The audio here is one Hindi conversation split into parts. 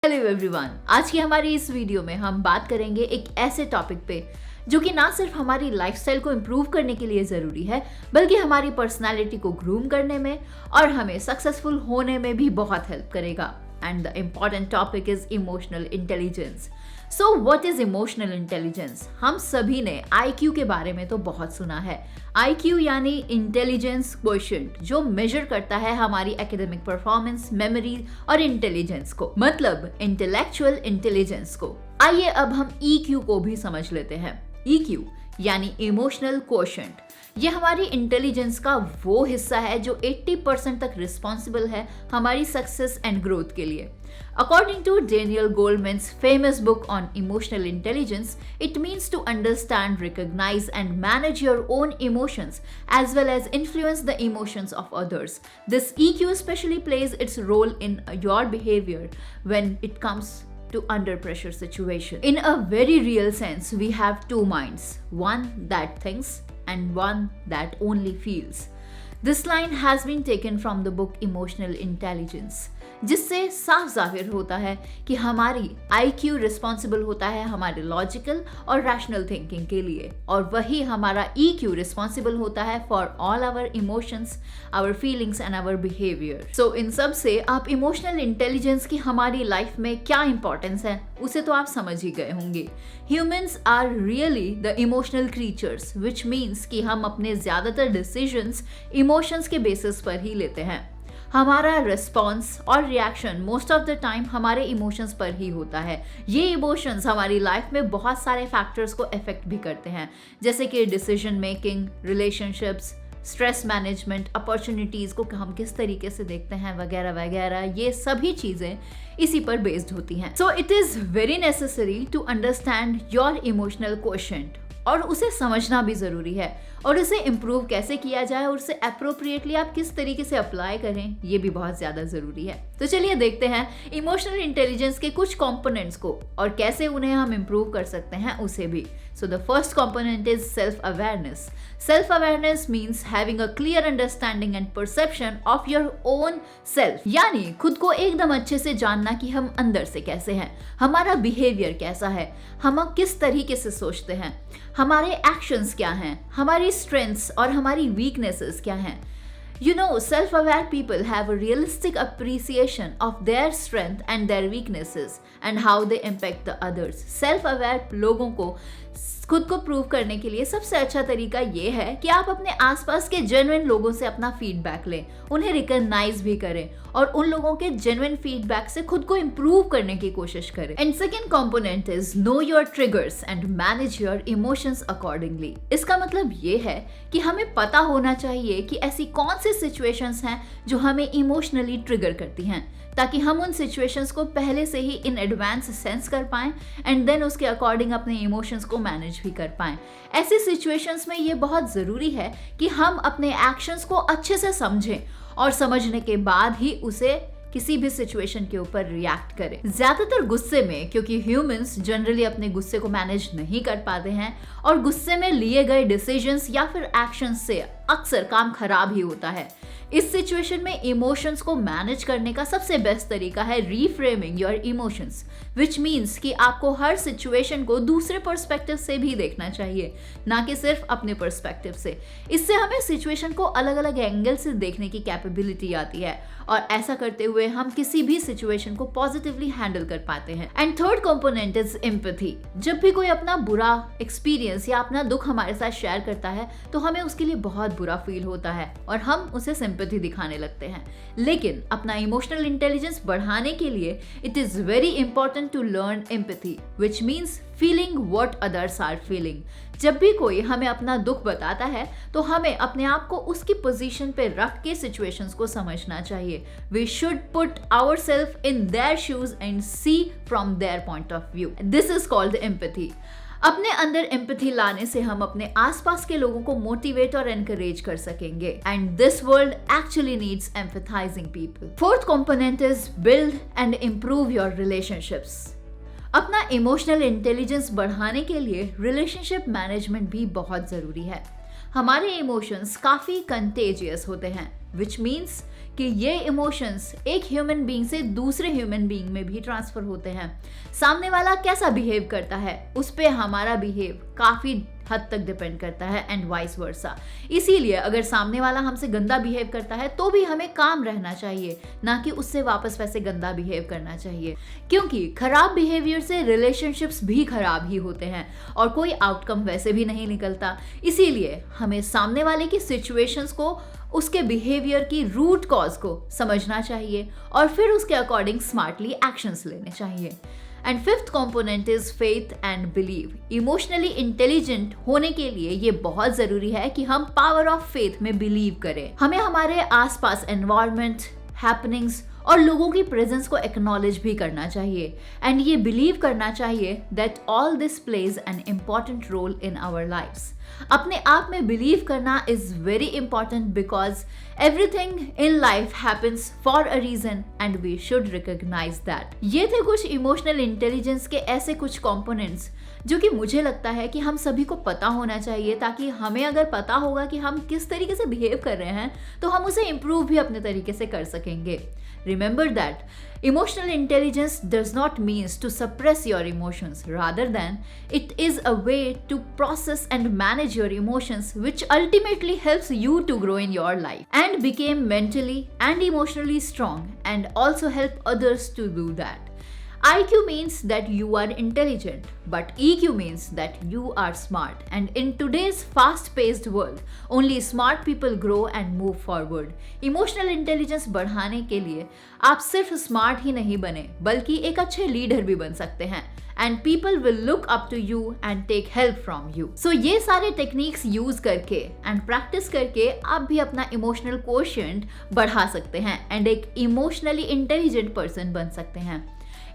हेलो एवरीवन, आज की हमारी इस वीडियो में हम बात करेंगे एक ऐसे टॉपिक पे जो कि ना सिर्फ हमारी लाइफस्टाइल को इम्प्रूव करने के लिए ज़रूरी है, बल्कि हमारी पर्सनालिटी को ग्रूम करने में और हमें सक्सेसफुल होने में भी बहुत हेल्प करेगा। And the important topic is emotional intelligence. So what is emotional intelligence? हम सभी ने IQ के बारे में तो बहुत सुना है। IQ यानी इंटेलिजेंस क्वोशिएंट, जो मेजर करता है हमारी एकेडमिक परफॉर्मेंस, मेमोरी और इंटेलिजेंस को, मतलब इंटेलेक्चुअल इंटेलिजेंस को। आइए अब हम EQ को भी समझ लेते हैं। EQ यानी इमोशनल क्वोशिएंट, ये हमारी इंटेलिजेंस का वो हिस्सा है जो 80% तक रिस्पॉन्सिबल है हमारी सक्सेस एंड ग्रोथ के लिए। According to Daniel Goleman's famous book on emotional intelligence, it means to understand, recognize, and manage your own emotions as well as influence the emotions of others. This EQ especially plays its role in your behavior when it comes to under pressure situation. In a very real sense, we have two minds, one that thinks and one that only feels. This line has been taken from the book Emotional Intelligence, जिससे साफ जाहिर होता है कि हमारी IQ रिस्पॉन्सिबल होता है हमारे लॉजिकल और रैशनल थिंकिंग के लिए, और वही हमारा EQ रिस्पॉन्सिबल होता है for all our emotions, our feelings and our behaviour. So इन सब से आप इमोशनल इंटेलिजेंस की हमारी लाइफ में क्या इंपॉर्टेंस है उसे तो आप समझ ही गए होंगे। Humans are really the emotional creatures, which means कि हम अपने ज्यादातर डिसीजंस इमोशंस के बेसिस पर ही लेते हैं। हमारा रिस्पॉन्स और reaction most of the time हमारे इमोशंस पर ही होता है। ये इमोशंस हमारी लाइफ में बहुत सारे फैक्टर्स को अफेक्ट भी करते हैं, जैसे कि decision making, relationships, stress management, opportunities को हम किस तरीके से देखते हैं, वगैरह वगैरह। ये सभी चीज़ें इसी पर बेस्ड होती हैं। So it is very necessary to understand your emotional quotient, और उसे समझना भी ज़रूरी है, और इसे इम्प्रूव कैसे किया जाए और उसे अप्रोप्रिएटली आप किस तरीके से अप्लाई करें, ये भी बहुत ज़्यादा ज़रूरी है। तो चलिए देखते हैं इमोशनल इंटेलिजेंस के कुछ कंपोनेंट्स को और कैसे उन्हें हम इम्प्रूव कर सकते हैं उसे भी। So the first component is self awareness. Self awareness means having a clear understanding and perception of your own self, यानी खुद को एकदम अच्छे से जानना कि हम अंदर से कैसे हैं, हमारा बिहेवियर कैसा है, हम किस तरीके से सोचते हैं, हमारे एक्शंस क्या हैं, हमारी स्ट्रेंथ्स और हमारी वीकनेसेस क्या हैं। You know, self-aware people have a realistic appreciation of their strength and their weaknesses and how they impact the others. Self-aware लोगों को खुद को प्रूव करने के लिए सबसे अच्छा तरीका ये है कि आप अपने आसपास के जेन्युइन लोगों से अपना फीडबैक लें, उन्हें रिकॉग्नाइज भी करें और उन लोगों के जेन्युइन फीडबैक से खुद को इम्प्रूव करने की कोशिश करें। And second component is know your triggers and manage your emotions accordingly. इसका मतलब ये है कि हमें पता होना चाहिए कि ऐसी कौन सी सिचुएशंस हैं जो हमें इमोशनली ट्रिगर करती हैं, ताकि हम उन सिचुएशंस को पहले से ही इन एडवांस सेंस कर पाएं एंड देन उसके अकॉर्डिंग अपने इमोशंस को मैनेज भी कर पाएं। ऐसी सिचुएशंस में ये बहुत ज़रूरी है कि हम अपने एक्शंस को अच्छे से समझें और समझने के बाद ही उसे किसी भी सिचुएशन के ऊपर रिएक्ट करें। ज्यादातर गुस्से में, क्योंकि ह्यूमंस जनरली अपने गुस्से को मैनेज नहीं कर पाते हैं और गुस्से में लिए गए डिसीजंस या फिर एक्शंस से अक्सर काम खराब ही होता है। इस सिचुएशन में इमोशंस को मैनेज करने का सबसे बेस्ट तरीका है reframing your emotions, which means कि आपको हर सिचुएशन को दूसरे पर्सपेक्टिव से भी देखना चाहिए, ना कि सिर्फ अपने पर्सपेक्टिव से। इससे हमें सिचुएशन को अलग अलग एंगल से देखने की कैपेबिलिटी आती है, और ऐसा करते हुए हम किसी भी सिचुएशन को पॉजिटिवली हैंडल कर पाते हैं। And third component is empathy. जब भी कोई अपना बुरा एक्सपीरियंस या अपना दुख हमारे साथ शेयर करता है तो हमें उसके लिए बहुत बुरा फील होता है और हम उसे सिंपैथी दिखाने लगते हैं। लेकिन अपना इमोशनल इंटेलिजेंस बढ़ाने के लिए it is very important to learn empathy, which means feeling what others are feeling. जब भी कोई हमें अपना दुख बताता है तो हमें अपने आप को उसकी पोजीशन पे रख के सिचुएशंस को समझना चाहिए। We should put ourselves in their shoes and see from their point of view. This is called empathy. अपने अंदर एम्पैथी लाने से हम अपने आसपास के लोगों को मोटिवेट और एनकरेज कर सकेंगे, and this world actually needs empathising people. Fourth component is build and improve your relationships. अपना इमोशनल इंटेलिजेंस बढ़ाने के लिए रिलेशनशिप मैनेजमेंट भी बहुत ज़रूरी है। हमारे इमोशंस काफ़ी कंटेजियस होते हैं, विच मीन्स कि ये इमोशंस एक ह्यूमन बीइंग से दूसरे ह्यूमन बीइंग में भी ट्रांसफर होते हैं। सामने वाला कैसा बिहेव करता है उस पे हमारा बिहेव काफी हद तक डिपेंड करता है एंड वाइस वर्सा। इसीलिए अगर सामने वाला हमसे गंदा बिहेव करता है तो भी हमें काम रहना चाहिए, ना कि उससे वापस वैसे गंदा बिहेव करना चाहिए, क्योंकि खराब बिहेवियर से रिलेशनशिप्स भी खराब ही होते हैं और कोई आउटकम वैसे भी नहीं निकलता। इसीलिए हमें सामने वाले की सिचुएशंस को, उसके बिहेवियर की रूट कॉज को समझना चाहिए और फिर उसके अकॉर्डिंग स्मार्टली एक्शंस लेने चाहिए। And fifth component is faith and believe. Emotionally intelligent होने के लिए ये बहुत जरूरी है कि हम पावर ऑफ फेथ में बिलीव करें। हमें हमारे आसपास एनवायरनमेंट, हैपनिंग्स और लोगों की प्रेजेंस को एक्नॉलेज भी करना चाहिए एंड ये बिलीव करना चाहिए that all this plays an important role in our lives. अपने आप में बिलीव करना is very important because everything in life happens for a reason and we should recognise that. ये थे कुछ इमोशनल इंटेलिजेंस के ऐसे कुछ कंपोनेंट्स जो कि मुझे लगता है कि हम सभी को पता होना चाहिए, ताकि हमें अगर पता होगा कि हम किस तरीके से बिहेव कर रहे हैं तो हम उसे इम्प्रूव भी अपने तरीके से कर सकेंगे। Remember that emotional intelligence does not mean to suppress your emotions. Rather than, it is a way to process and manage your emotions, which ultimately helps you to grow in your life and become mentally and emotionally strong, and also help others to do that. IQ means that you are intelligent, but EQ means that you are smart. And in today's fast-paced world, only smart people grow and move forward. Emotional intelligence बढ़ाने के लिए आप सिर्फ स्मार्ट ही नहीं बने, बल्कि एक अच्छे लीडर भी बन सकते हैं। And people will look up to you and take help from you. So ये सारे टेक्निक्स यूज करके एंड प्रैक्टिस करके आप भी अपना इमोशनल कोशेंट बढ़ा सकते हैं एंड एक इमोशनली इंटेलिजेंट पर्सन बन सकते हैं।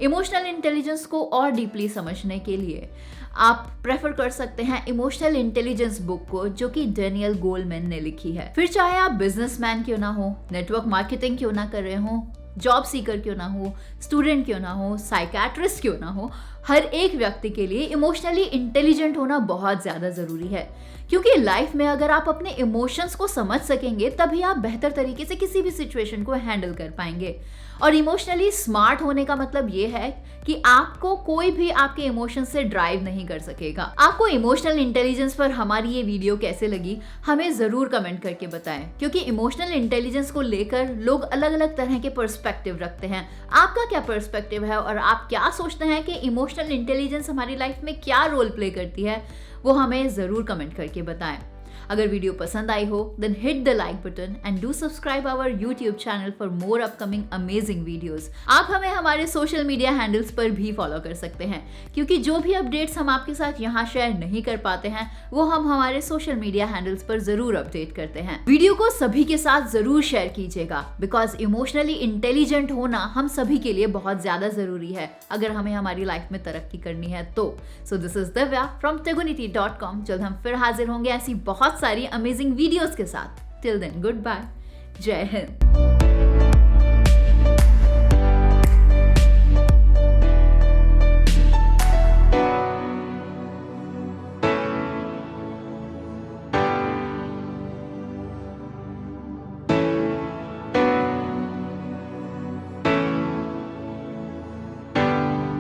इमोशनल इंटेलिजेंस को और डीपली समझने के लिए आप प्रेफर कर सकते हैं इमोशनल इंटेलिजेंस बुक को, जो कि डेनियल गोलमैन ने लिखी है। फिर चाहे आप बिजनेसमैन क्यों ना हो, नेटवर्क मार्केटिंग क्यों ना कर रहे हो, जॉब सीकर क्यों ना हो, स्टूडेंट क्यों ना हो, साइकियाट्रिस्ट क्यों ना हो, हर एक व्यक्ति के लिए इमोशनली इंटेलिजेंट होना बहुत ज़्यादा ज़रूरी है। क्योंकि लाइफ में अगर आप अपने इमोशंस को समझ सकेंगे तभी आप बेहतर तरीके से किसी भी सिचुएशन को हैंडल कर पाएंगे। और इमोशनली स्मार्ट होने का मतलब ये है कि आपको कोई भी आपके इमोशंस से ड्राइव नहीं कर सकेगा। आपको इमोशनल इंटेलिजेंस पर हमारी ये वीडियो कैसे लगी हमें ज़रूर कमेंट करके बताएं, क्योंकि इमोशनल इंटेलिजेंस को लेकर लोग अलग अलग तरह के पर्सपेक्टिव रखते हैं। आपका क्या पर्सपेक्टिव है और आप क्या सोचते हैं कि इमोशनल इंटेलिजेंस हमारी लाइफ में क्या रोल प्ले करती है, वो हमें ज़रूर कमेंट करके बताएं। अगर वीडियो पसंद आई हो then hit the like button and do subscribe our YouTube channel for more upcoming amazing videos. आप हमें हमारे सोशल मीडिया हैंडल्स पर भी फॉलो कर सकते हैं, क्योंकि जो भी अपडेट्स हम आपके साथ यहाँ शेयर नहीं कर पाते हैं वो हम हमारे सोशल मीडिया हैंडल्स पर जरूर अपडेट करते हैं। वीडियो को सभी के साथ जरूर शेयर कीजिएगा बिकॉज इमोशनली इंटेलिजेंट होना हम सभी के लिए बहुत ज्यादा जरूरी है अगर हमें हमारी लाइफ में तरक्की करनी है तो। So this is Divya from tegonity.com। जल्द हम फिर हाजिर होंगे ऐसी बहुत सारी अमेजिंग वीडियोस के साथ। टिल देन गुड बाय, जय हिंद।